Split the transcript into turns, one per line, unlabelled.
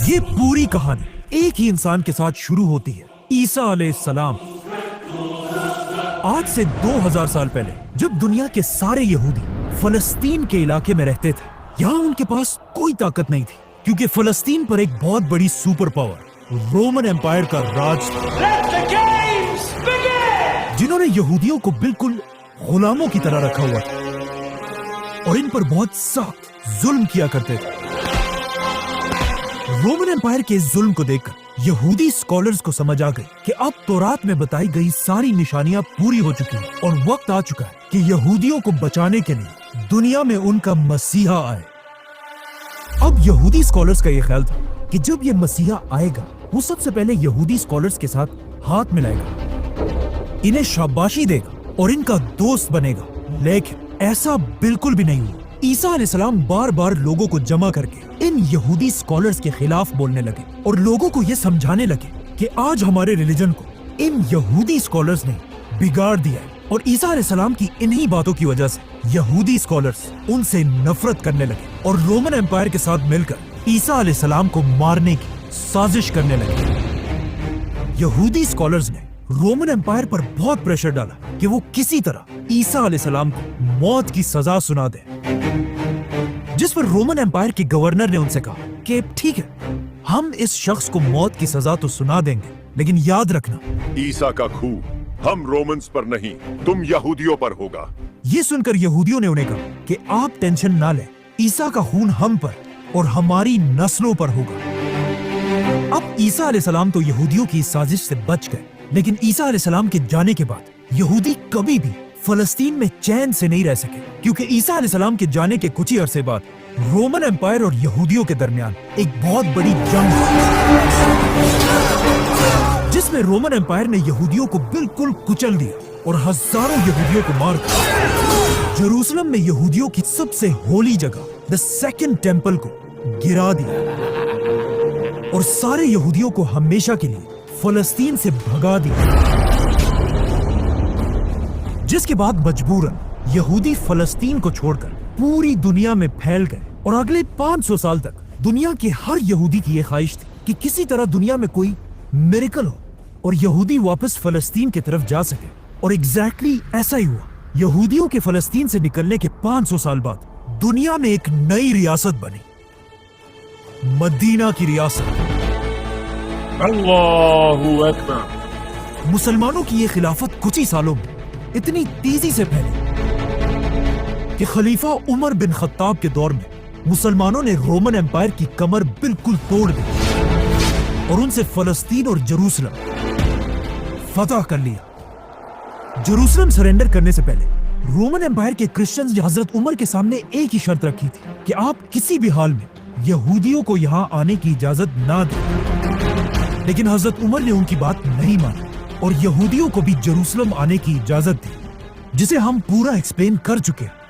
یہ پوری کہانی ایک ہی انسان کے ساتھ شروع ہوتی ہے، عیسیٰ علیہ السلام۔ آج سے 2000 سال پہلے جب دنیا کے سارے یہودی فلسطین کے علاقے میں رہتے تھے، یہاں ان کے پاس کوئی طاقت نہیں تھی، کیونکہ فلسطین پر ایک بہت بڑی سپر پاور رومن امپائر کا راج تھا، جنہوں نے یہودیوں کو بالکل غلاموں کی طرح رکھا ہوا تھا اور ان پر بہت سخت ظلم کیا کرتے تھے۔ رومن امپائر کے اس ظلم کو دیکھ کر یہودی اسکالرز کو سمجھ آ گئی کہ اب تورات میں بتائی گئی ساری نشانیاں پوری ہو چکی ہیں اور وقت آ چکا ہے کہ یہودیوں کو بچانے کے لیے دنیا میں ان کا مسیحا آئے۔ اب یہودی اسکالرز کا یہ خیال تھا کہ جب یہ مسیحا آئے گا، وہ سب سے پہلے یہودی اسکالرز کے ساتھ ہاتھ ملائے گا، انہیں شاباشی دے گا اور ان کا دوست بنے گا، لیکن ایسا بالکل بھی نہیں ہوا۔ عیسیٰ علیہ السلام بار بار لوگوں کو جمع کر کے ان یہودی اسکالرز کے خلاف بولنے لگے اور لوگوں کو یہ سمجھانے لگے کہ آج ہمارے ریلیجن کو ان یہودی اسکالرز نے بگاڑ دیا ہے، اور عیسیٰ علیہ السلام کی انہی باتوں کی وجہ سے یہودی اسکالرز ان سے نفرت کرنے لگے اور رومن امپائر کے ساتھ مل کر عیسیٰ علیہ السلام کو مارنے کی سازش کرنے لگے۔ یہودی اسکالرز نے رومن امپائر پر بہت پریشر ڈالا کہ وہ کسی طرح عیسیٰ علیہ السلام کو موت کی سزا سنا دے، جس پر رومن امپائر کے گورنر نے ان سے کہا کہ ٹھیک ہے، ہم اس شخص کو موت کی سزا تو سنا دیں گے، لیکن یاد رکھنا
عیسیٰ کا خون ہم رومنز پر نہیں، تم یہودیوں پر ہوگا۔
یہ سن کر یہودیوں نے انہیں کہا کہ آپ ٹینشن نہ لیں، عیسیٰ کا خون ہم پر اور ہماری نسلوں پر ہوگا۔ اب عیسیٰ علیہ السلام تو یہودیوں کی سازش سے بچ گئے، لیکن عیسیٰ علیہ السلام کے جانے کے بعد یہودی کبھی بھی فلسطین میں چین سے نہیں رہ سکے، کیونکہ عیسیٰ علیہ السلام کے جانے کے کچھ ہی عرصے بعد رومن امپائر اور یہودیوں کے درمیان ایک بہت بڑی جنگ ہوئی، جس میں رومن امپائر نے یہودیوں کو بالکل کچل دیا اور ہزاروں یہودیوں کو مار کر جروسلم میں یہودیوں کی سب سے ہولی جگہ دی سیکنڈ ٹیمپل کو گرا دیا اور سارے یہودیوں کو ہمیشہ کے لیے فلسطین سے بھگا دیا، جس کے بعد مجبوراً یہودی فلسطین کو چھوڑ کر پوری دنیا میں پھیل گئے، اور اگلے 500 سال تک دنیا کے ہر یہودی کی یہ خواہش تھی کہ کسی طرح دنیا میں کوئی میریکل ہو اور یہودی واپس فلسطین کی طرف جا سکے، اور ایگزیکٹلی ایسا ہی ہوا۔ یہودیوں کے فلسطین سے نکلنے کے 500 سال بعد دنیا میں ایک نئی ریاست بنی، مدینہ کی ریاست۔
اللہ اکبر۔
مسلمانوں کی یہ خلافت کچھ ہی سالوں میں اتنی تیزی سے پھیلی کہ خلیفہ عمر بن خطاب کے دور میں مسلمانوں نے رومن امپائر کی کمر بالکل توڑ دی اور ان سے فلسطین اور جروسلم فتح کر لیا۔ جروسلم سرنڈر کرنے سے پہلے رومن امپائر کے کرسچنز نے حضرت عمر کے سامنے ایک ہی شرط رکھی تھی کہ آپ کسی بھی حال میں یہودیوں کو یہاں آنے کی اجازت نہ دیں، لیکن حضرت عمر نے ان کی بات نہیں مانی اور یہودیوں کو بھی جروسلم آنے کی اجازت دی، جسے ہم پورا ایکسپلین کر چکے ہیں۔